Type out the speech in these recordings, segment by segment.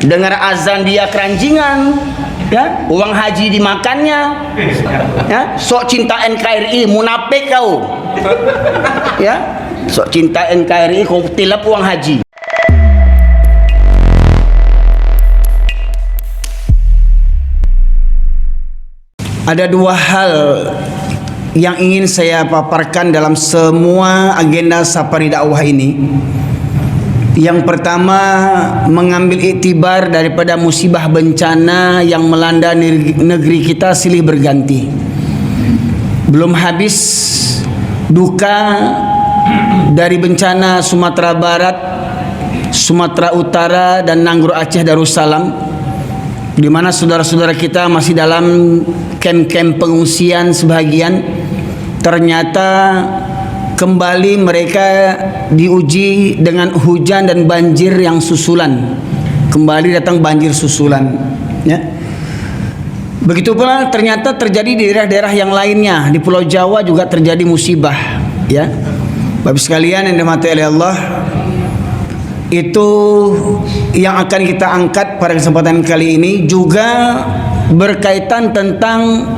dengar azan dia keranjingan, ya, uang haji dimakannya, ya, sok cinta NKRI, munafik kau, ya, sok cinta NKRI kau tilap uang haji. Ada dua hal yang ingin saya paparkan dalam semua agenda safari dakwah ini. Yang pertama, mengambil iktibar daripada musibah bencana yang melanda negeri kita silih berganti. Belum habis duka dari bencana Sumatera Barat, Sumatera Utara dan Nanggro Aceh Darussalam, di mana saudara-saudara kita masih dalam kem-kem pengungsian sebagian. Ternyata kembali mereka diuji dengan hujan dan banjir yang susulan. Kembali datang banjir susulan, ya. Begitu pula ternyata terjadi di daerah-daerah yang lainnya. Di Pulau Jawa juga terjadi musibah, ya. Bapak sekalian yang dirahmati oleh Allah, itu yang akan kita angkat pada kesempatan kali ini juga berkaitan tentang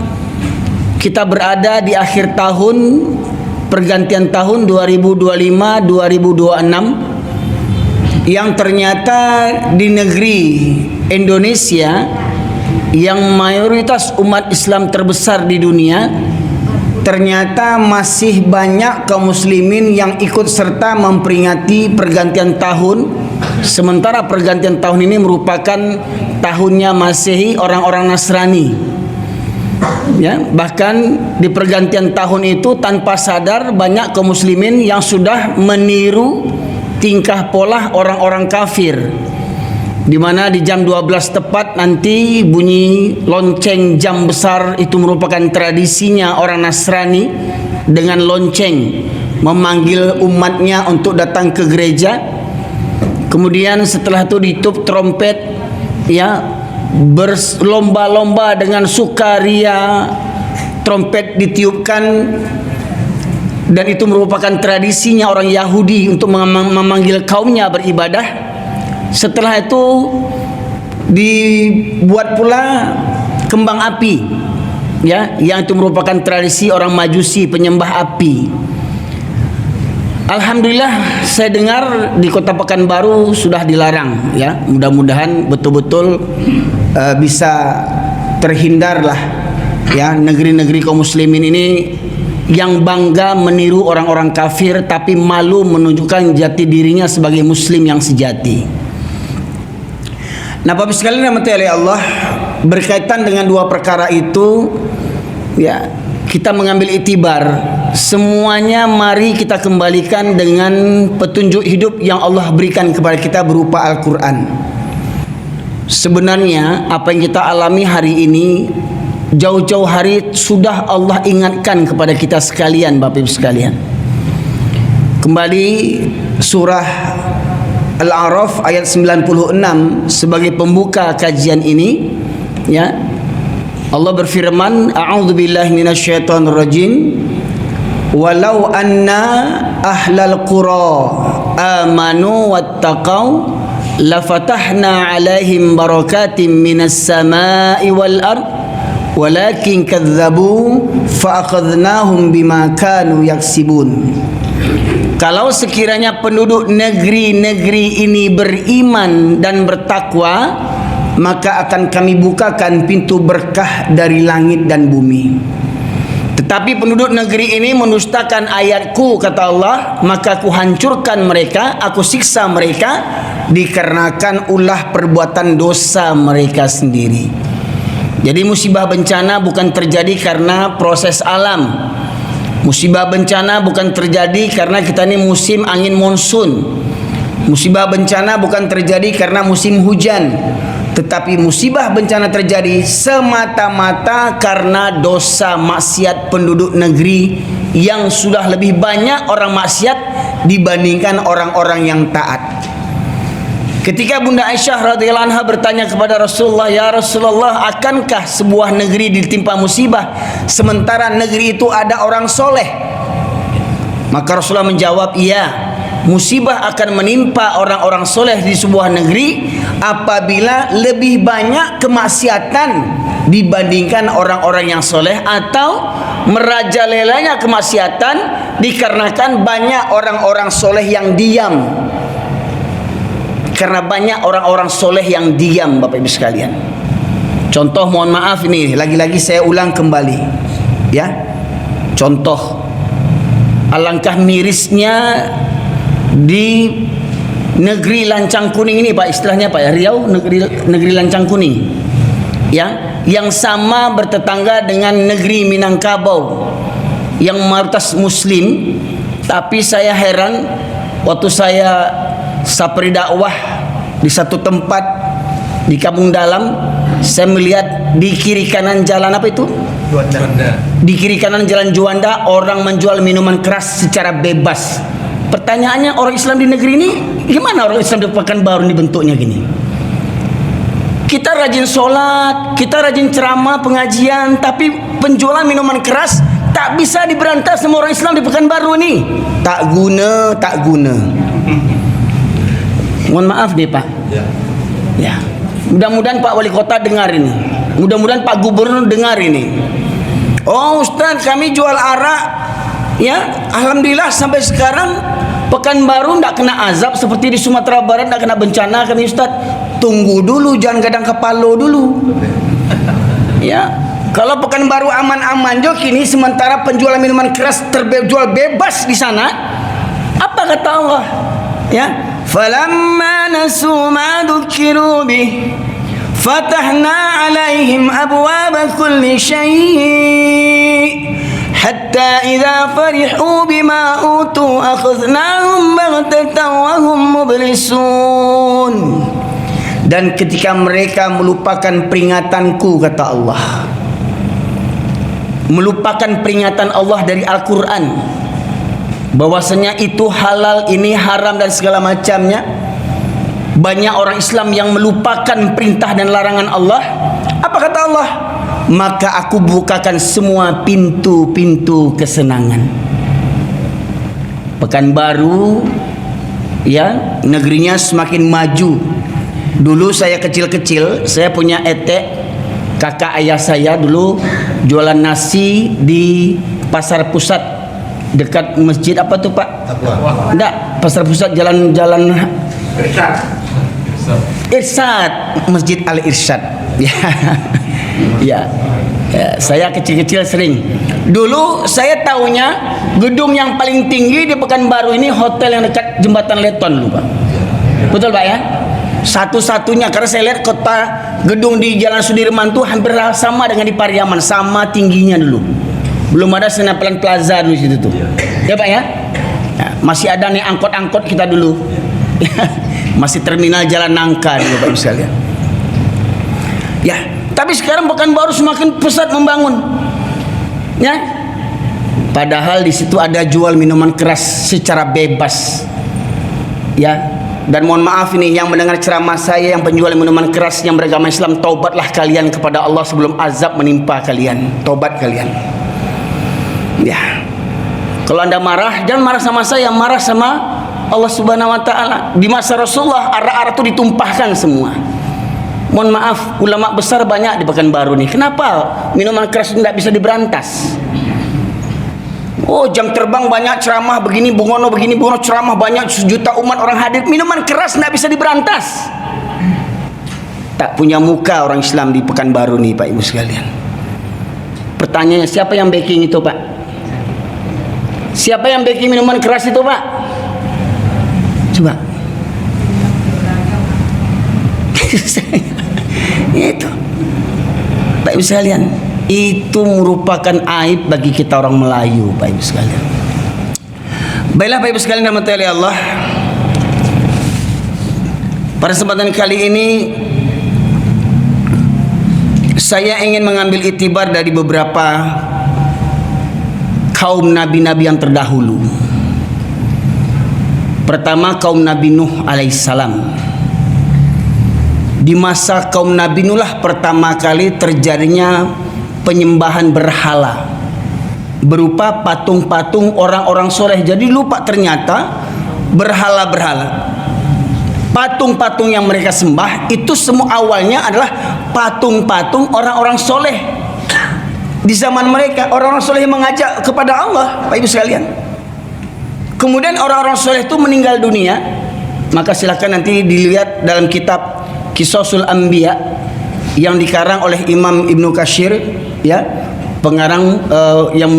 kita berada di akhir tahun, pergantian tahun 2025-2026, yang ternyata di negeri Indonesia yang mayoritas umat Islam terbesar di dunia, ternyata masih banyak kaum muslimin yang ikut serta memperingati pergantian tahun, sementara pergantian tahun ini merupakan tahunnya Masehi orang-orang Nasrani. Ya, bahkan di pergantian tahun itu tanpa sadar banyak kaum muslimin yang sudah meniru tingkah pola orang-orang kafir, di mana di jam 12 tepat nanti bunyi lonceng jam besar. Itu merupakan tradisinya orang Nasrani, dengan lonceng memanggil umatnya untuk datang ke gereja. Kemudian setelah itu ditutup trompet, ya, berlomba-lomba dengan sukaria, trompet ditiupkan, dan itu merupakan tradisinya orang Yahudi untuk memanggil kaumnya beribadah. Setelah itu dibuat pula kembang api, ya, yang itu merupakan tradisi orang Majusi, penyembah api. Alhamdulillah saya dengar di Kota Pekanbaru sudah dilarang, ya. Mudah-mudahan betul-betul bisa terhindarlah, ya, negeri-negeri kaum muslimin ini yang bangga meniru orang-orang kafir tapi malu menunjukkan jati dirinya sebagai muslim yang sejati. Nah, Bapak sekalian yang dirahmati oleh Allah, berkaitan dengan dua perkara itu, ya, kita mengambil iktibar. Semuanya mari kita kembalikan dengan petunjuk hidup yang Allah berikan kepada kita berupa Al-Quran. Sebenarnya apa yang kita alami hari ini jauh-jauh hari sudah Allah ingatkan kepada kita sekalian, Bapak Ibu sekalian. Kembali surah Al-A'raf ayat 96 sebagai pembuka kajian ini, ya. Allah berfirman, a'udzubillahi minasyaitonirrajim, walau anna ahlal qura amanu wattaqau lafatahna alaihim barakatim minas samai wal ard walakin kadzabu fa'akhadnahum bima kanu yaksibun. Kalau sekiranya penduduk negeri-negeri ini beriman dan bertakwa, maka akan kami bukakan pintu berkah dari langit dan bumi. Tetapi penduduk negeri ini mendustakan ayatku, kata Allah, maka aku hancurkan mereka, aku siksa mereka dikarenakan ulah perbuatan dosa mereka sendiri. Jadi musibah bencana bukan terjadi karena proses alam. Musibah bencana bukan terjadi karena kita ini musim angin monsun. Musibah bencana bukan terjadi karena musim hujan. Tetapi musibah bencana terjadi semata-mata karena dosa maksiat penduduk negeri yang sudah lebih banyak orang maksiat dibandingkan orang-orang yang taat. Ketika Bunda Aisyah radhiyallahu anha bertanya kepada Rasulullah, "Ya Rasulullah, akankah sebuah negeri ditimpa musibah sementara negeri itu ada orang soleh?" Maka Rasulullah menjawab, "Iya, musibah akan menimpa orang-orang soleh di sebuah negeri apabila lebih banyak kemaksiatan dibandingkan orang-orang yang soleh, atau merajalelanya kemaksiatan dikarenakan banyak orang-orang soleh yang diam. Karena banyak orang-orang soleh yang diam, Bapak Ibu sekalian. Contoh, mohon maaf ini, lagi-lagi saya ulang kembali, ya. Contoh, alangkah mirisnya di negeri lancang kuning ini, Pak, istilahnya Pak ya, Riau, negeri lancang kuning, ya, yang sama bertetangga dengan negeri Minangkabau yang mayoritas Muslim. Tapi saya heran waktu saya sapri dakwah di satu tempat di Kampung Dalam, saya melihat di kiri kanan jalan apa itu? Juanda. Di kiri kanan jalan Juanda orang menjual minuman keras secara bebas. Pertanyaannya, orang Islam di negeri ini gimana? Orang Islam di Pekanbaru ini bentuknya gini. Kita rajin sholat, kita rajin ceramah, pengajian, tapi penjualan minuman keras tak bisa diberantas sama orang Islam di Pekanbaru ini. Tak guna, tak guna. Mohon maaf nih Pak. Ya. Mudah-mudahan Pak Wali Kota dengar ini. Mudah-mudahan Pak Gubernur dengar ini. Oh Ustaz, kami jual arak, ya, alhamdulillah sampai sekarang Pekanbaru tidak kena azab seperti di Sumatera Barat, tidak kena bencana kami Ustaz. Tunggu dulu, jangan gadang kepala dulu. Ya, kalau Pekanbaru aman-aman jo kini, sementara penjualan minuman keras terjual bebas di sana. Apa kata Allah? Ya, falamma nasu ma dzukiru bih fatahna alaihim abwaba kulli syai' hatta idza farihu bima utu akhadnahum baghtatan wa hum mublisun. Dan ketika mereka melupakan peringatanku, kata Allah, melupakan peringatan Allah dari Al-Quran bahwasanya itu halal, ini haram dan segala macamnya, banyak orang Islam yang melupakan perintah dan larangan Allah. Apa kata Allah? Maka aku bukakan semua pintu-pintu kesenangan. Pekanbaru, ya, negerinya semakin maju. Dulu saya kecil-kecil, saya punya etek, kakak ayah saya dulu jualan nasi di pasar pusat dekat masjid apa tuh Pak? Enggak, pasar pusat jalan-jalan Irsyad, Masjid Al Irsyad. Ya. Ya. Ya, saya kecil-kecil sering. Dulu saya tahunya gedung yang paling tinggi di Pekanbaru ini hotel yang dekat Jembatan Leton dulu, Pak. Betul Pak ya? Satu-satunya, karena saya lihat kota gedung di Jalan Sudirman tuh hampir sama dengan di Pariaman, sama tingginya dulu. Belum ada Senapelan Plaza dulu situ tuh. Ya Pak ya? Ya, masih ada nih angkot-angkot kita dulu. Masih terminal Jalan Nangka dulu Pak sekalian. Ya, tapi sekarang Pekanbaru semakin pesat membangun. Ya. Padahal di situ ada jual minuman keras secara bebas. Ya. Dan mohon maaf ini yang mendengar ceramah saya yang penjual minuman keras yang beragama Islam, taubatlah kalian kepada Allah sebelum azab menimpa kalian. Taubat kalian. Ya. Kalau Anda marah, jangan marah sama saya, marah sama Allah Subhanahu wa taala. Di masa Rasulullah arak-arak itu ditumpahkan semua. Mohon maaf, ulama besar banyak di Pekanbaru nih. Kenapa minuman keras tidak bisa diberantas? Oh, jam terbang banyak, ceramah begini, bungono begini, bungono ceramah banyak, sejuta umat orang hadir. Minuman keras tidak bisa diberantas. Tak punya muka orang Islam di Pekanbaru nih Pak Ibu sekalian. Pertanyaannya, siapa yang backing itu Pak? Siapa yang backing minuman keras itu Pak? Coba. Itu Pak Ibu sekalian, itu merupakan aib bagi kita orang Melayu Pak Ibu sekalian. Baiklah Pak Ibu sekalian, rahmati Allah, pada kesempatan kali ini saya ingin mengambil itibar dari beberapa kaum nabi-nabi yang terdahulu. Pertama, kaum Nabi Nuh alaihissalam. Di masa kaum Nabi Nuh lah pertama kali terjadinya penyembahan berhala berupa patung-patung orang-orang soleh. Jadi lupa ternyata berhala-berhala, patung-patung yang mereka sembah itu semua awalnya adalah patung-patung orang-orang soleh di zaman mereka. Orang-orang soleh yang mengajak kepada Allah, Pak Ibu sekalian. Kemudian orang-orang soleh itu meninggal dunia, maka silakan nanti dilihat dalam kitab Qisasul Anbiya yang dikarang oleh Imam Ibnu Katsir, ya, pengarang yang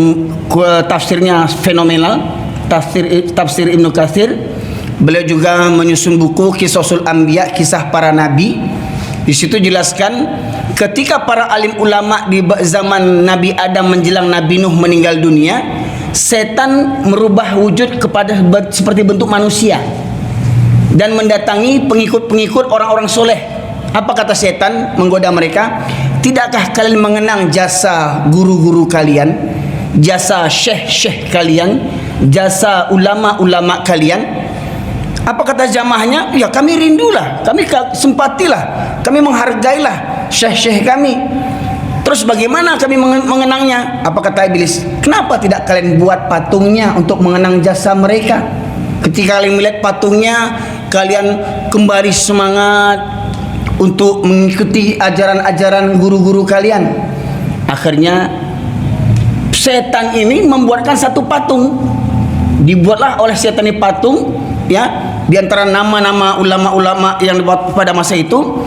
tafsirnya fenomenal, tafsir Ibnu Katsir. Beliau juga menyusun buku Qisasul Anbiya, kisah para nabi. Di situ jelaskan ketika para alim ulama di zaman Nabi Adam menjelang Nabi Nuh meninggal dunia, setan merubah wujud kepada seperti bentuk manusia dan mendatangi pengikut-pengikut orang-orang soleh. Apa kata setan menggoda mereka? Tidakkah kalian mengenang jasa guru-guru kalian, jasa syekh-syekh kalian, jasa ulama-ulama kalian? Apa kata jamaahnya? Ya, kami rindulah, kami simpatilah, kami menghargailah syekh-syekh kami. Terus bagaimana kami mengenangnya? Apa kata iblis? Kenapa tidak kalian buat patungnya untuk mengenang jasa mereka? Ketika kalian melihat patungnya, kalian kembali semangat untuk mengikuti ajaran-ajaran guru-guru kalian. Akhirnya setan ini membuatkan satu patung. Dibuatlah oleh setan ini patung, ya, di antara nama-nama ulama-ulama yang dibuat pada masa itu,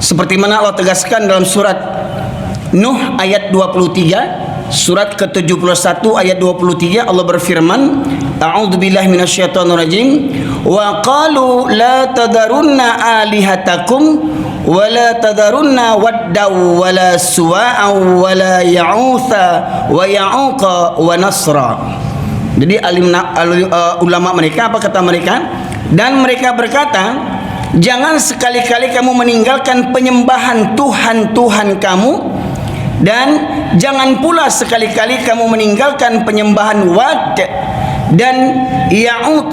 seperti mana Allah tegaskan dalam surat Nuh ayat 23, surat ke-71 ayat 23, Allah berfirman, A'udzubillahi minasyaitonirrajim, wa qalu la tadarunna alihatakum wa la tadarunna waddaw wa la suwa'a wa la ya'utha wa ya'uqa wa nasra. Jadi ulama mereka, apa kata mereka? Dan mereka berkata, jangan sekali-kali kamu meninggalkan penyembahan Tuhan-Tuhan kamu, dan jangan pula sekali-kali kamu meninggalkan penyembahan Wad dan Ya'ud,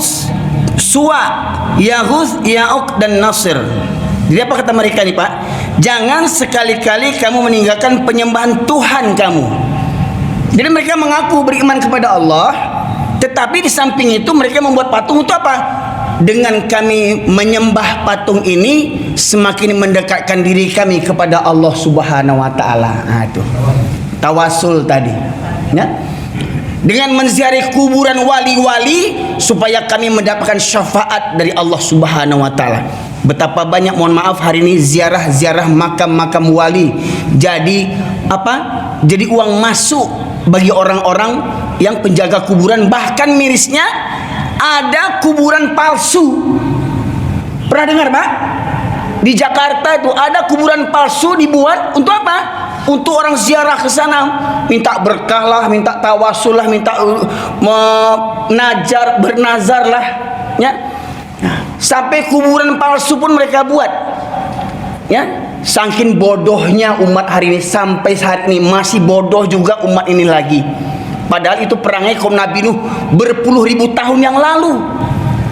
Suwa, Yaghuz, Ya'uq dan Nasir. Jadi apa kata mereka nih, Pak? Jangan sekali-kali kamu meninggalkan penyembahan Tuhan kamu. Jadi mereka mengaku beriman kepada Allah, tetapi di samping itu mereka membuat patung. Untuk apa? Dengan kami menyembah patung ini, semakin mendekatkan diri kami kepada Allah Subhanahu wa taala. Nah, itu tawasul tadi, ya. Dengan menziarahi kuburan wali-wali supaya kami mendapatkan syafaat dari Allah Subhanahu wa taala. Betapa banyak, mohon maaf, hari ini ziarah-ziarah makam-makam wali jadi apa? Jadi uang masuk bagi orang-orang yang penjaga kuburan. Bahkan mirisnya ada kuburan palsu. Pernah dengar, Pak? Di Jakarta itu ada kuburan palsu dibuat untuk apa? Untuk orang ziarah ke sana, minta berkah lah, minta tawasul lah, minta bernazar lah, ya. Sampai kuburan palsu pun mereka buat, ya. Saking bodohnya umat hari ini, sampai saat ini masih bodoh juga umat ini lagi. Padahal itu perangai kaum Nabi Nuh berpuluh ribu tahun yang lalu,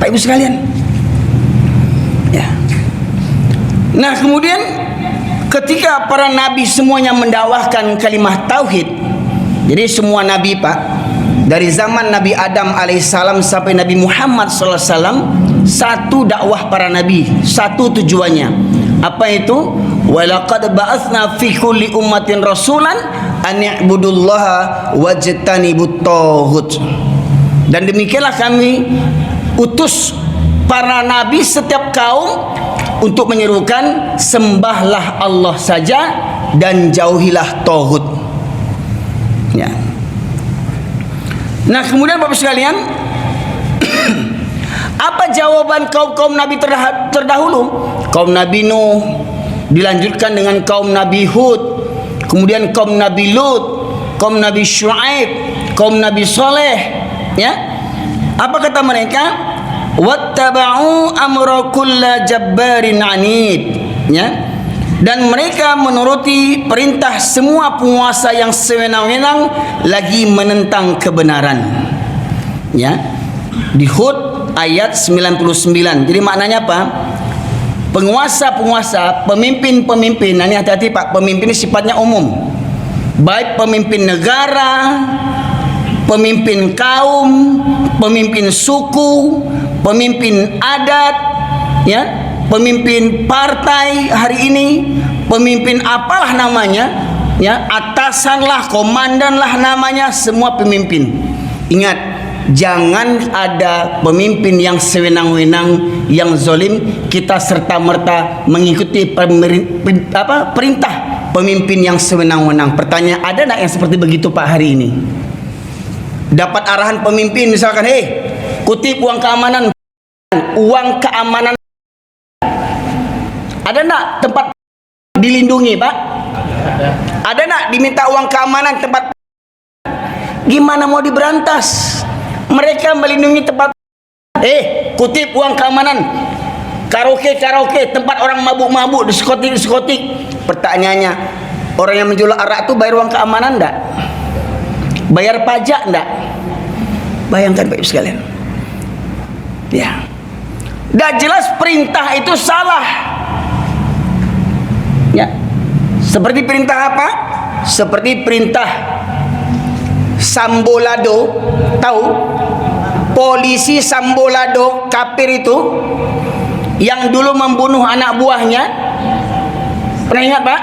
Pak Ibu sekalian, ya. Nah, kemudian ketika para nabi semuanya mendakwahkan kalimat tauhid, jadi semua nabi, Pak, dari zaman Nabi Adam alaihissalam sampai Nabi Muhammad sallallahu alaihi wasallam, satu dakwah para nabi, satu tujuannya. Apa itu? Walaqad ba'atsna fi kulli ummatin rasulan an i'budullaha wajtanibut taghut. Dan demikianlah kami utus para nabi setiap kaum untuk menyerukan sembahlah Allah saja dan jauhilah taghut, ya. Nah, kemudian Bapak sekalian, apa jawaban kaum nabi terdahulu? Kaum Nabi Nuh dilanjutkan dengan kaum Nabi Hud, kemudian kaum Nabi Lut, kaum Nabi Syuaib, kaum Nabi Saleh, ya. Apa kata mereka? Wattaba'u amra kulla jabbarin anid, ya. Dan mereka menuruti perintah semua penguasa yang sewenang-wenang lagi menentang kebenaran, ya. Di Hud ayat 99. Jadi maknanya apa? Penguasa-penguasa, pemimpin-pemimpin. Nah, ini hati-hati, Pak. Pemimpin ini sifatnya umum, baik pemimpin negara, pemimpin kaum, pemimpin suku, pemimpin adat, ya. pemimpin partai hari ini, pemimpin apalah namanya, ya, atasan lah, komandan lah namanya, semua pemimpin. Ingat, jangan ada pemimpin yang sewenang-wenang, yang zalim, kita serta-merta mengikuti perintah pemimpin yang sewenang-wenang. Pertanyaan, ada nak yang seperti begitu Pak hari ini? Dapat arahan pemimpin misalkan, kutip uang keamanan, ada nak tempat dilindungi Pak? Ada nak diminta uang keamanan tempat? Gimana mau diberantas? Mereka melindungi tempat, kutip uang keamanan, karaoke, tempat orang mabuk-mabuk, diskotik. Pertanyaannya, orang yang menjual arak itu bayar uang keamanan enggak? Bayar pajak enggak? Bayangkan Bapak Ibu sekalian. Ya. Dah jelas perintah itu salah. Ya. Seperti perintah apa? Seperti perintah Sambolado, tahu? Polisi Sambolado kafir itu yang dulu membunuh anak buahnya. Pernah ingat Pak?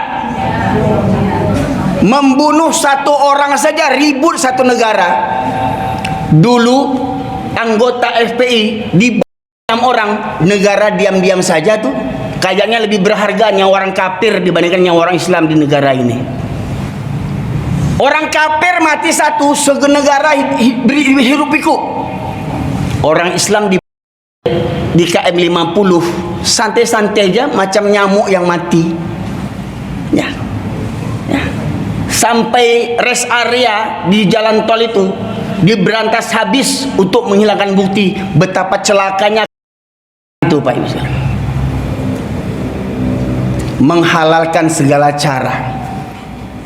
Membunuh satu orang saja ribut satu negara. Dulu anggota FPI di 6 orang, negara diam-diam saja tuh. Kayaknya lebih berharga nyawa orang kafir dibandingkan nyawa orang Islam di negara ini. Orang kafir mati satu, segenegara hirup pikuk. Orang Islam di KM 50 santai-santai aja macam nyamuk yang mati. Ya. Sampai rest area di jalan tol itu diberantas habis untuk menghilangkan bukti betapa celakanya itu Pak Ibu. Menghalalkan segala cara.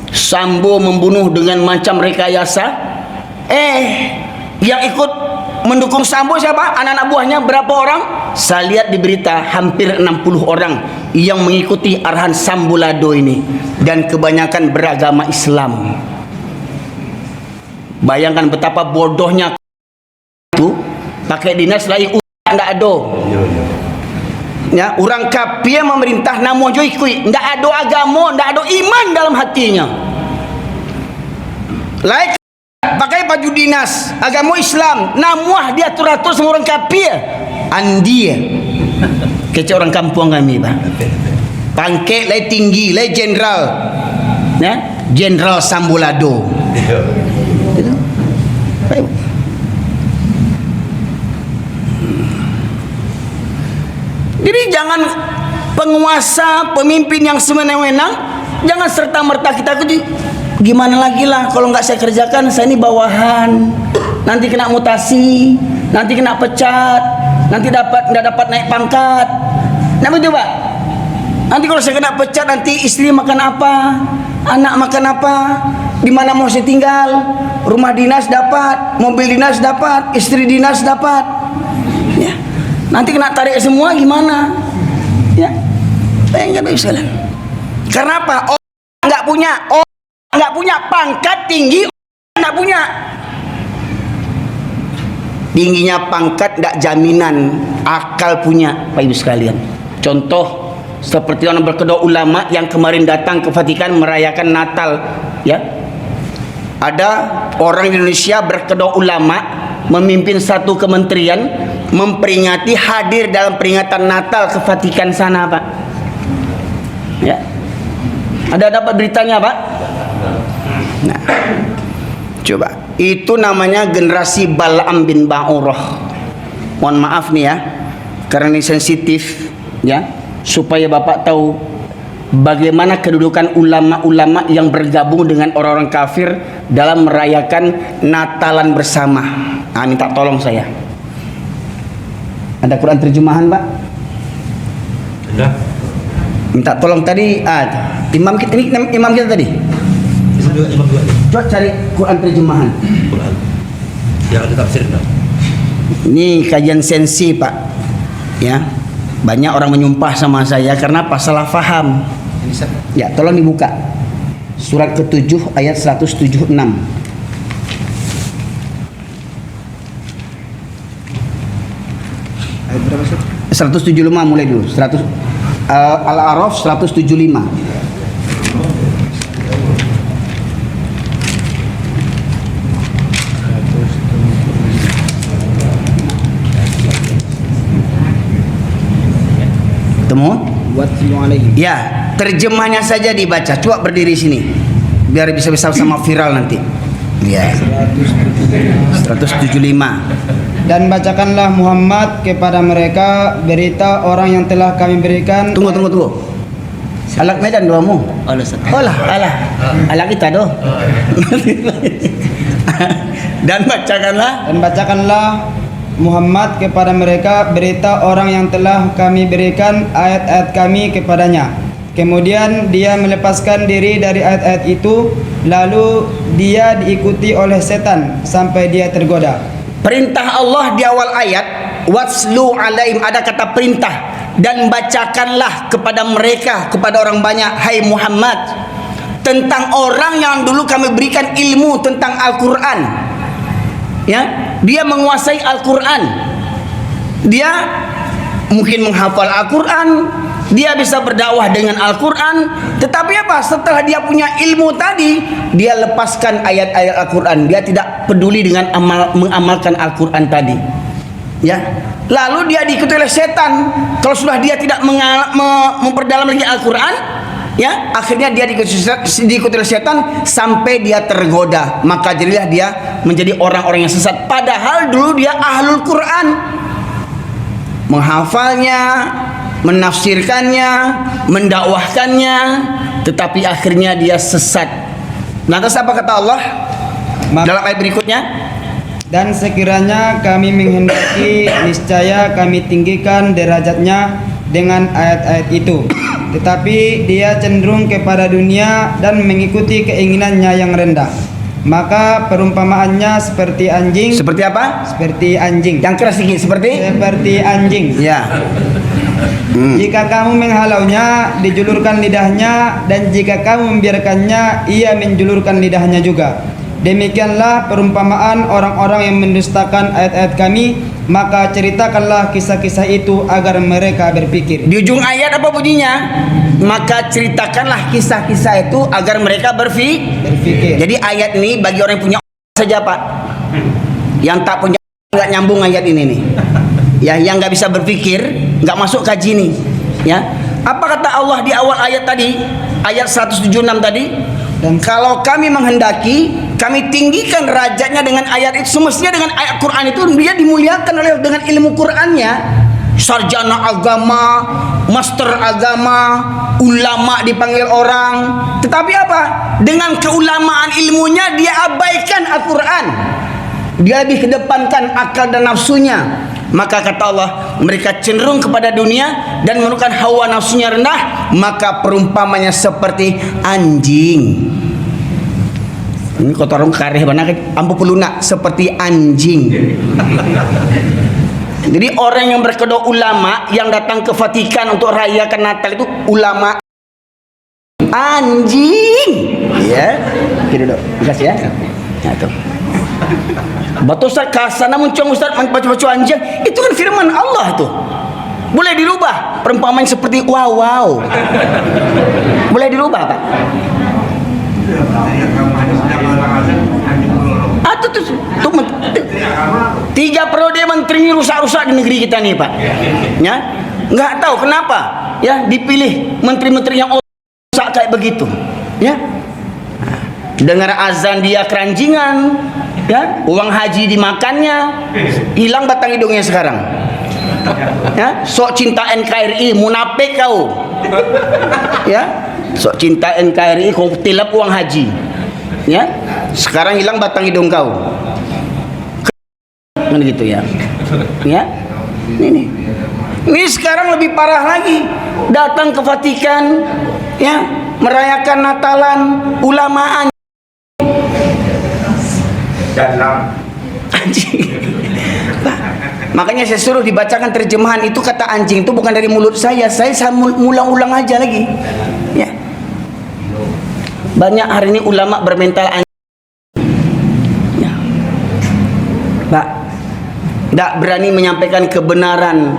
Sambo membunuh dengan macam rekayasa. Yang ikut mendukung Sambo siapa? Anak-anak buahnya berapa orang? Saya lihat di berita hampir 60 orang yang mengikuti arahan Sambolado ini, dan kebanyakan beragama Islam. Bayangkan betapa bodohnya itu, pakai dinas lagi ndak ada. Ya, orang kafir memerintah namun jo ikut, ndak ada agama, ndak ada iman dalam hatinya. Like pakai baju dinas agama Islam, namuah dia atur-atur sama orang kafir. Andi kecil orang kampung kami Pak. Pangkat lai tinggi, lai jenderal. Ya, Jenderal Sambolado. Itu. Jadi jangan penguasa, pemimpin yang sewenang-wenang, jangan serta-merta kita gimana lagi lah kalau nggak saya kerjakan, saya ini bawahan, nanti kena mutasi, nanti kena pecat, nanti nggak dapat naik pangkat. Nah begitu Pak. Nanti kalau saya kena pecat, nanti istri makan apa, anak makan apa, di mana mau saya tinggal, rumah dinas dapat, mobil dinas dapat, istri dinas dapat. Ya. Nanti kena tarik semua gimana? Ya, bayangkan Bapak sekalian. Karena apa? Orang nggak punya pangkat tinggi, nggak punya. Tingginya pangkat nggak jaminan akal punya, Pak Ibu sekalian. Contoh seperti orang berkedok ulama yang kemarin datang ke Vatikan merayakan Natal, ya. Ada orang Indonesia berkedok ulama memimpin satu kementerian memperingati hadir dalam peringatan Natal ke Vatikan sana Pak. Ya. Ada dapat beritanya Pak? Nah, coba itu namanya generasi Bal'am bin Ba'urah. Mohon maaf nih ya, karena ini sensitif ya, supaya Bapak tahu bagaimana kedudukan ulama-ulama yang bergabung dengan orang-orang kafir dalam merayakan Natalan bersama. Nah, minta tolong saya. Ada Quran terjemahan, Pak? Ada. Minta tolong tadi imam kita ini, imam kita tadi. Imam dua. Coba cari Quran terjemahan. Quran. Yang ada tafsirnya. Ini kajian sensi, Pak. Ya. Banyak orang menyumpah sama saya karena apa? Salah faham. Ya, tolong dibuka. Surat ke-7 ayat 176. Ayat berapa, Ustaz? 175 mulai dulu. 100 Al-A'raf 175. Ketemu? Ya, terjemahnya saja dibaca. Coba berdiri sini biar bisa sama viral nanti. Ya. 175. Dan bacakanlah Muhammad kepada mereka berita orang yang telah kami berikan. Tunggu. Alak Medan doamu. Alak kita doh. Dan bacakanlah Muhammad kepada mereka berita orang yang telah kami berikan ayat-ayat kami kepadanya. Kemudian dia melepaskan diri dari ayat-ayat itu, lalu dia diikuti oleh setan sampai dia tergoda. Perintah Allah di awal ayat, watslu alaihim, ada kata perintah, dan bacakanlah kepada mereka, kepada orang banyak, hai Muhammad, tentang orang yang dulu kami berikan ilmu tentang Al-Quran. Ya, dia menguasai Al-Quran, dia mungkin menghafal Al-Quran, dia bisa berdakwah dengan Al-Quran, tetapi apa? Setelah dia punya ilmu tadi, dia lepaskan ayat-ayat Al-Quran, dia tidak peduli dengan mengamalkan Al-Quran tadi. Ya, lalu dia diikuti oleh setan. Kalau sudah dia tidak memperdalam lagi Al-Quran, ya, akhirnya dia diikuti oleh setan sampai dia tergoda, maka jadilah dia menjadi orang-orang yang sesat. Padahal dulu dia ahlul Quran, menghafalnya, menafsirkannya, mendakwahkannya, tetapi akhirnya dia sesat. Lantas apa kata Allah dalam ayat berikutnya? Dan sekiranya kami menghendaki, niscaya kami tinggikan derajatnya dengan ayat-ayat itu. Tetapi dia cenderung kepada dunia dan mengikuti keinginannya yang rendah. Maka perumpamaannya seperti anjing. Seperti apa? Seperti anjing. Yang keras sedikit, seperti anjing. Ya. Jika kamu menghalaunya, dijulurkan lidahnya, dan jika kamu membiarkannya, ia menjulurkan lidahnya juga. Demikianlah perumpamaan orang-orang yang mendustakan ayat-ayat kami, maka ceritakanlah kisah-kisah itu agar mereka berpikir. Di ujung ayat apa bunyinya? Maka ceritakanlah kisah-kisah itu agar mereka berpikir. Jadi ayat ini bagi orang yang punya saja, Pak. Yang tak punya nggak nyambung ayat ini nih. Ya, yang nggak bisa berpikir, nggak masuk kaji nih. Ya, apa kata Allah di awal ayat tadi, ayat 176 tadi? Dan kalau kami menghendaki, kami tinggikan derajatnya dengan ayat itu. Semestinya dengan ayat Quran itu dia dimuliakan oleh dengan ilmu Qurannya. Sarjana agama, master agama, ulama dipanggil orang. Tetapi apa? Dengan keulamaan ilmunya dia abaikan Al-Quran. Dia lebih kedepankan akal dan nafsunya. Maka kata Allah, mereka cenderung kepada dunia dan menemukan hawa nafsunya rendah, maka perumpamanya seperti anjing. Ini kotorong kareh banget, ampu pelunak seperti anjing. Jadi orang yang berkedok ulama yang datang ke Vatikan untuk rayakan Natal itu ulama anjing. Ya, kita duduk, kasih ya. Nah, tuh. Batu Ustaz kasana muncung Ustaz baca-baca anjing, itu kan firman Allah tuh. Boleh dirubah perumpamaan seperti wow. Boleh dirubah, Pak? Tuh 3 periode menteri rusak-rusak di negeri kita nih, Pak. Ya, nggak tahu kenapa ya dipilih menteri-menteri yang rusak kayak begitu. Ya, dengar azan dia keranjingan, ya, uang haji dimakannya, hilang batang hidungnya sekarang. Ya, sok cinta NKRI, munafik kau. Ya, sok cinta NKRI, kau tilap uang haji. Ya, sekarang hilang batang hidung kau. Kan gitu ya. Ya, ini sekarang lebih parah lagi, datang ke Vatikan, ya, merayakan Natalan, ulamaan. Anjing. Makanya saya suruh dibacakan terjemahan itu, kata anjing itu bukan dari mulut saya ulang-ulang aja lagi. Ya. Banyak hari ini ulama bermental anjing. Ya. Pak, tidak berani menyampaikan kebenaran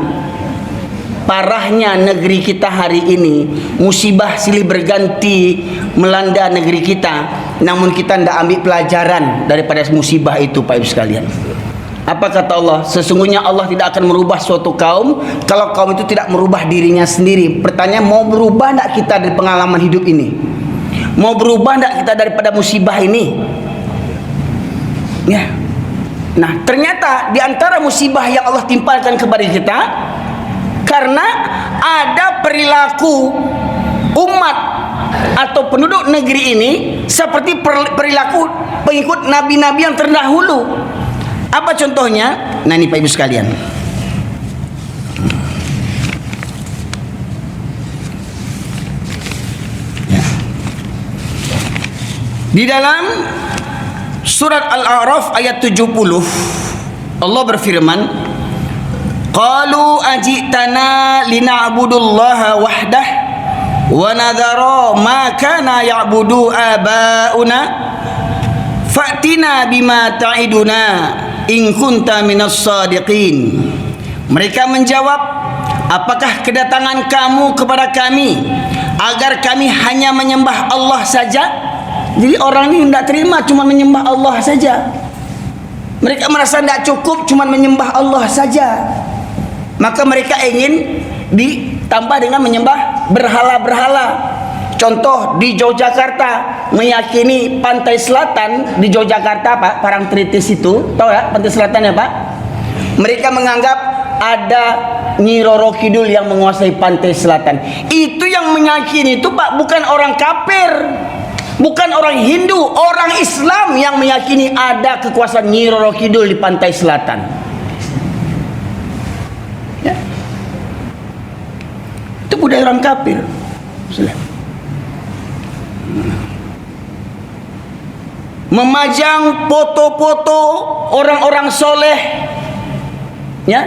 parahnya negeri kita hari ini, musibah silih berganti melanda negeri kita, namun kita tidak ambil pelajaran daripada musibah itu, Pak Ibu sekalian. Apa kata Allah? Sesungguhnya Allah tidak akan merubah suatu kaum kalau kaum itu tidak merubah dirinya sendiri. Pertanyaan, mau berubah tidak kita dari pengalaman hidup ini? Mau berubah tidak kita daripada musibah ini? Ya. Nah, ternyata di antara musibah yang Allah timpakan kepada kita, karena ada perilaku umat atau penduduk negeri ini seperti perilaku pengikut nabi-nabi yang terdahulu. Apa contohnya? Nah, ini Pak Ibu sekalian. Ya. Di dalam surat Al-A'raf ayat 70, Allah berfirman, qalu ajitana lina'budullaha wahdah wa nadhara ma kana ya'budu aba'una fa'tina bima ta'iduna in kunta minas sadiqin. Mereka menjawab, apakah kedatangan kamu kepada kami agar kami hanya menyembah Allah saja? Jadi orang ini tidak terima cuma menyembah Allah saja. Mereka merasa tidak cukup cuma menyembah Allah saja. Maka mereka ingin ditambah dengan menyembah berhala-berhala. Contoh di Yogyakarta, meyakini pantai selatan di Yogyakarta, Pak, Parangtritis itu, tahu ya pantai selatan ya Pak? Mereka menganggap ada Nyi Roro Kidul yang menguasai pantai selatan. Itu yang meyakini itu, Pak, bukan orang kafir, bukan orang Hindu, orang Islam yang meyakini ada kekuasaan Nyi Roro Kidul di pantai selatan. Ya. Itu budaya orang kafir. Memajang foto-foto orang-orang soleh, ya.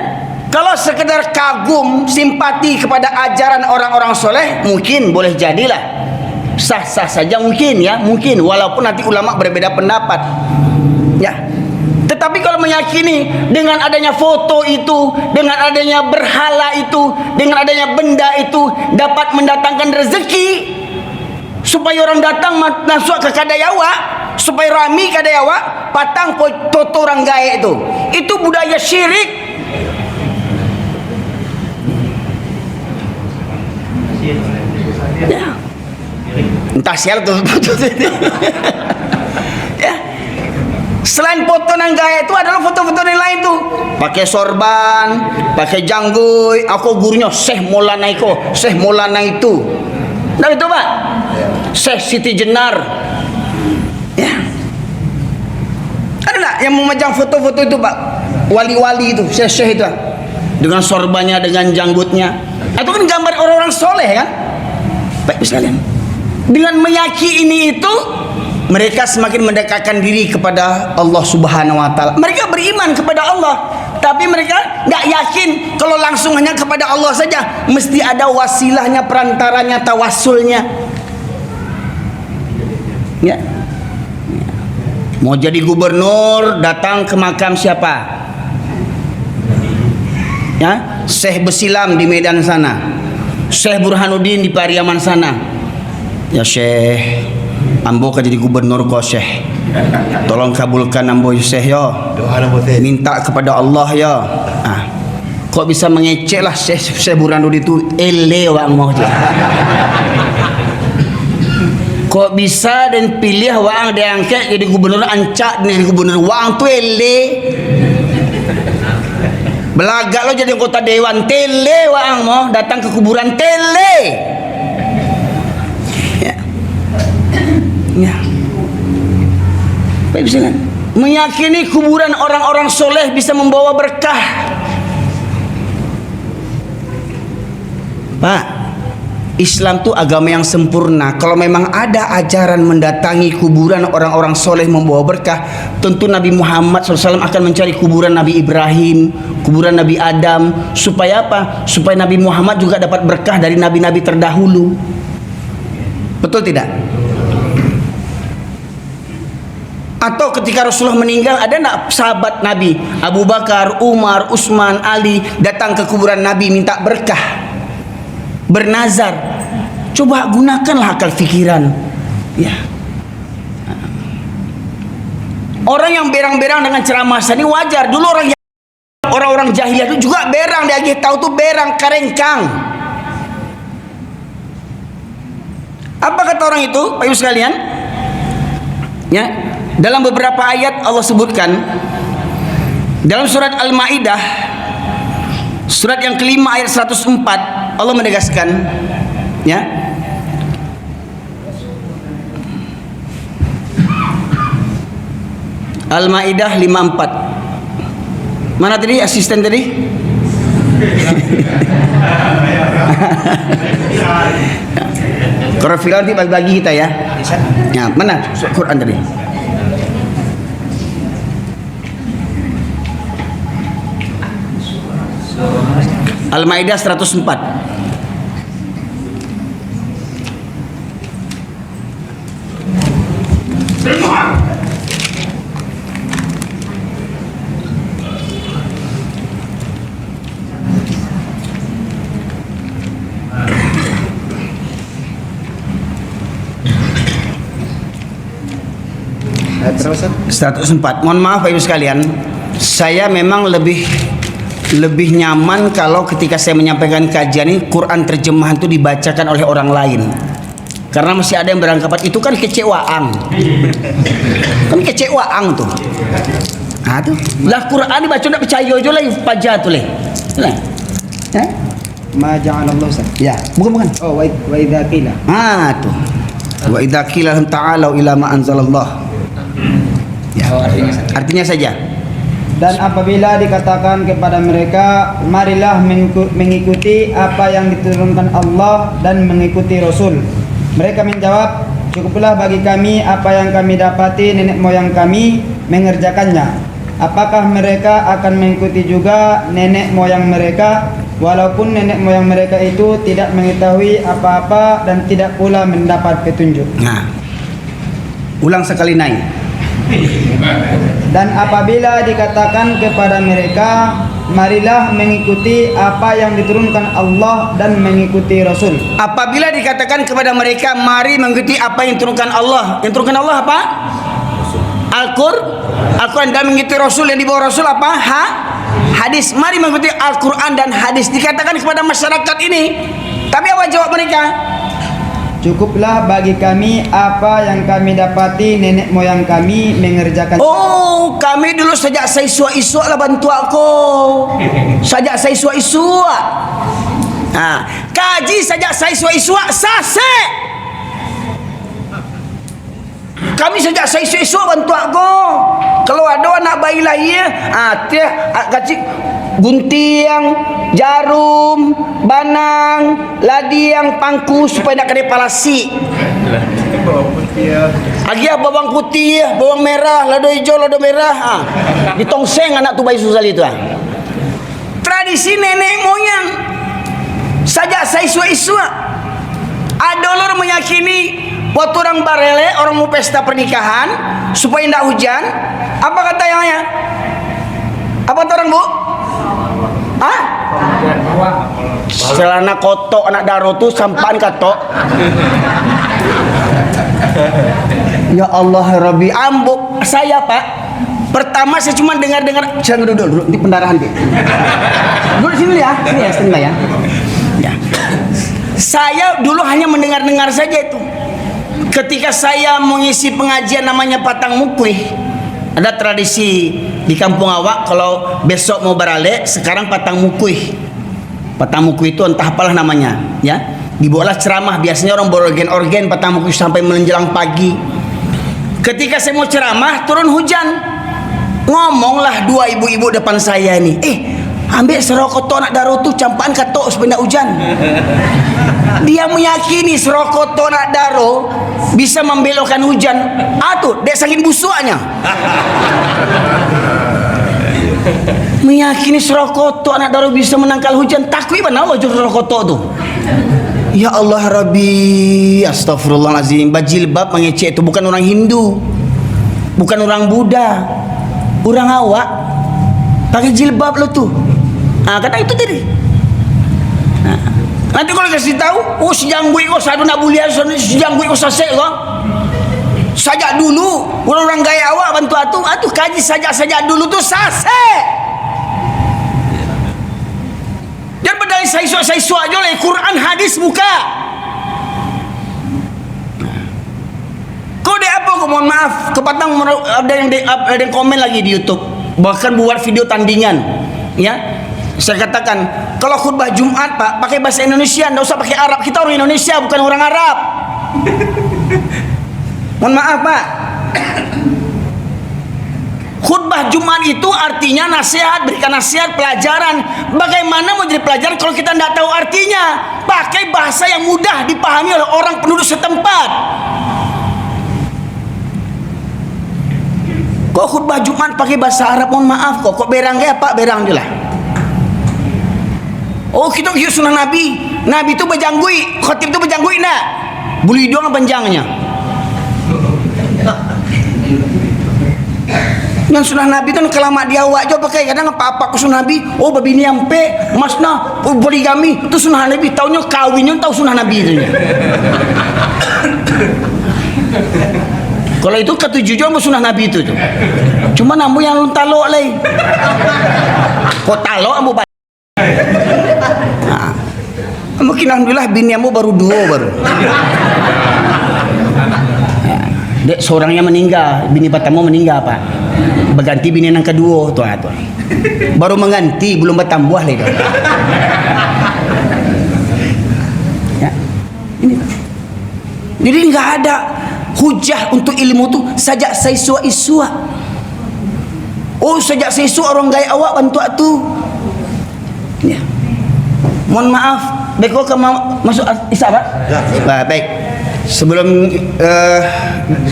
Kalau sekedar kagum, simpati kepada ajaran orang-orang soleh, mungkin boleh jadilah, sah-sah saja mungkin, ya, mungkin, walaupun nanti ulama berbeda pendapat, ya. Tetapi kalau meyakini dengan adanya foto itu, dengan adanya berhala itu, dengan adanya benda itu dapat mendatangkan rezeki, supaya orang datang masuk ke Kadayawa, supaya rami Kadayawa, patang foto orang gaek itu budaya syirik. Ya. Entah siapa tuh. Ya. Selain foto nang gaya itu adalah foto-foto yang lain tuh. Pakai sorban, pakai janggut. Aku gurunya Syekh Maulana Iko, Syekh Maulana itu. Nah itu Pak, Syekh Siti Jenar. Ya. Ada nggak yang memajang foto-foto itu Pak? Wali-wali itu, Syekh-Syekh itu, dengan sorbannya, dengan janggutnya. Itu kan gambar orang-orang soleh kan? Baik sekalian. Dengan meyakini itu, mereka semakin mendekatkan diri kepada Allah Subhanahu Wa Taala. Mereka beriman kepada Allah, tapi mereka nggak yakin kalau langsung hanya kepada Allah saja. Mesti ada wasilahnya, perantaranya, tawasulnya. Ya. Mau jadi gubernur, datang ke makam siapa? Ya, Syekh Besilam di Medan sana, Syekh Burhanuddin di Pariaman sana. Ya Syekh, ambo kan jadi gubernur kok Syekh, tolong kabulkan ambo Syekh ya, minta kepada Allah ya. Kok bisa mengecek lah Syekh Burhanuddin itu ele wang mau aja. Kok bisa dan pilih wang diangkat jadi gubernur ancak dan jadi gubernur wang tu ele. Belagak lo jadi anggota dewan tele wang mau datang ke kuburan tele. Ya. Ya. Baik bisa kan? Meyakini kuburan orang-orang soleh bisa membawa berkah. Pak, Islam itu agama yang sempurna. Kalau memang ada ajaran mendatangi kuburan orang-orang soleh membawa berkah, tentu Nabi Muhammad SAW akan mencari kuburan Nabi Ibrahim, kuburan Nabi Adam. Supaya apa? Supaya Nabi Muhammad juga dapat berkah dari nabi-nabi terdahulu. Betul tidak? Atau ketika Rasulullah meninggal, ada nak sahabat Nabi Abu Bakar, Umar, Utsman, Ali datang ke kuburan Nabi minta berkah? bernazar. Coba gunakanlah akal fikiran. Ya. Orang yang berang-berang dengan ceramah ini wajar. Dulu orang-orang jahiliyah itu juga berang, dia tahu tuh berang karengkang. Apa kata orang itu, Pak Ibu sekalian? Ya, dalam beberapa ayat Allah sebutkan dalam surat Al-Maidah surat yang kelima ayat 104, Allah menegaskan, ya, Al-Maidah 54. Mana tadi asisten tadi? Kalau film nanti bagi-bagi kita ya. Ya, mana Quran tadi? Al-Maidah 104. Terus 104. Mohon maaf Pak Ibu sekalian, saya memang lebih nyaman kalau ketika saya menyampaikan kajian ini Quran terjemahan itu dibacakan oleh orang lain. Karena masih ada yang beranggapan itu kan kecewaan. Kan kecewaan tuh. Ah tuh. Lah Quran dibaca enggak percaya aja lah paja tuh leh. Nah. Eh? ma ja'alallahu Ustaz. Ya, bukan. Oh, wa idza qila. Ah tuh. Wa idza qila ta'alu ila ma anzalallah. Ya, artinya saja. Dan apabila dikatakan kepada mereka, marilah mengikuti apa yang diturunkan Allah dan mengikuti Rasul, mereka menjawab, cukuplah bagi kami apa yang kami dapati nenek moyang kami mengerjakannya. Apakah mereka akan mengikuti juga nenek moyang mereka, walaupun nenek moyang mereka itu tidak mengetahui apa-apa dan tidak pula mendapat petunjuk. Nah, ulang sekali naik. Dan apabila dikatakan kepada mereka, marilah mengikuti apa yang diturunkan Allah dan mengikuti Rasul. Apabila dikatakan kepada mereka, mari mengikuti apa yang diturunkan Allah. Yang diturunkan Allah apa? Al-Quran dan mengikuti Rasul. Yang dibawa Rasul apa? Hadis. Mari mengikuti Al-Quran dan hadis. Dikatakan kepada masyarakat ini. Tapi apa jawab mereka? Cukuplah bagi kami apa yang kami dapati nenek moyang kami mengerjakan. Oh, kami dulu sejak saya isua-isua lah bantu aku. Sejak saya isua-isua. Nah, kaji sejak saya isua-isua sase. Kami sejak saya isua-isua bantu aku. Kalau ada anak bayi lahir, dia kacik gunting, jarum, banang, ladiang, pangku supaya nak kena palasi. Lagi bawang putih, bawang merah, lado hijau, lado merah. Ditongseng anak tu bayi susah itu. Tradisi nenek moyang sejak saya isua-isua. Ada orang meyakini waktu orang barele, orang mau pesta pernikahan supaya tidak hujan. Apa kata yang? Apa kata orang bu? Celana kotok anak daro tu sampaan katok. Ya Allah Rabbi, ambuk saya Pak. Pertama saya cuma dengar-dengar. Jangan duduk di pendarahan deh. Duduk sini ya, sini ya. Ya. Saya dulu hanya mendengar-dengar saja itu. Ketika saya mengisi pengajian namanya Patang Mukuih, ada tradisi di kampung awak kalau besok mau beralek, sekarang Patang Mukuih. Patang Mukuih itu entah apalah namanya, ya. Dibawalah ceramah, biasanya orang berorgen-orgen Patang Mukuih sampai menjelang pagi. Ketika saya mau ceramah, turun hujan. Ngomonglah dua ibu-ibu depan saya ini, ambil serokoto anak daro tu campaan katok supaya hujan. Dia meyakini serokoto anak daro bisa membelokkan hujan. Tuh, dek saking busuknya. Meyakini serokoto anak daro bisa menangkal hujan. Takut mana wajah serokoto tu. Ya Allah Rabbi, astagfirullahaladzim. Bajilbab mengecek itu bukan orang Hindu, bukan orang Buddha, orang awak pakai jilbab lo tuh. Kata itu tadi. Nanti kalau kasih tahu, oh si janggui kok sadu nak bulia, si janggui kok sasek kok. Sajak dulu, orang gaya awak bantu atuh kaji sajak dulu tuh sasek. Dan berdaya saya suak aja lah Quran hadis buka. Kau dek apa? Kau mohon maaf, kepatang ada yang komen lagi di YouTube, bahkan buat video tandingan, ya. Saya katakan, kalau khutbah Jumat Pak, pakai bahasa Indonesia, nggak usah pakai Arab. Kita orang Indonesia, bukan orang Arab. Mohon maaf Pak. Khutbah Jumat itu artinya nasihat, berikan nasihat, pelajaran. Bagaimana mau jadi pelajaran kalau kita tidak tahu artinya? Pakai bahasa yang mudah dipahami oleh orang penduduk setempat. Kok khutbah Jumat pakai bahasa Arab? Mohon maaf kok berang kayak Pak, berang dia lah. Oh kita yuk sunnah Nabi. Nabi itu berjanggui, khatib itu berjanggui nak. Bulu hidung panjangnya. Yang sunnah Nabi kan kelamak dia awak je pakai kadang apa-apa ke sunnah Nabi. Oh babini ampe, masna, oh poligami itu sunnah Nabi. Taunya kawinnya tahu sunnah Nabi itu. Kalau itu ketujuan sunnah Nabi itu. Cuma nampu yang lu talok lagi. Kok talok ambu mungkin alhamdulillah biniamu baru 2 baru. Dek seorangnya meninggal, bini pertama meninggal Pak. Berganti bini yang kedua tuh. Baru mengganti, belum bertambah lagi. Ya. Ini. Jadi nggak ada hujah untuk ilmu tuh sajak iswa. Oh sajak iswa orang gaya awak bantu tu. Ya. Mohon maaf, baik kau masuk isya Pak? Ya. Baik. Sebelum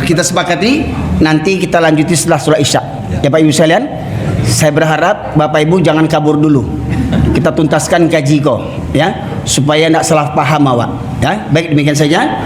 kita sepakati, nanti kita lanjuti setelah sholat isya. Ya Pak Ibu sekalian, saya berharap Bapak Ibu jangan kabur dulu. Kita tuntaskan kaji kau, ya, supaya tidak salah paham awak. Ya, baik demikian saja.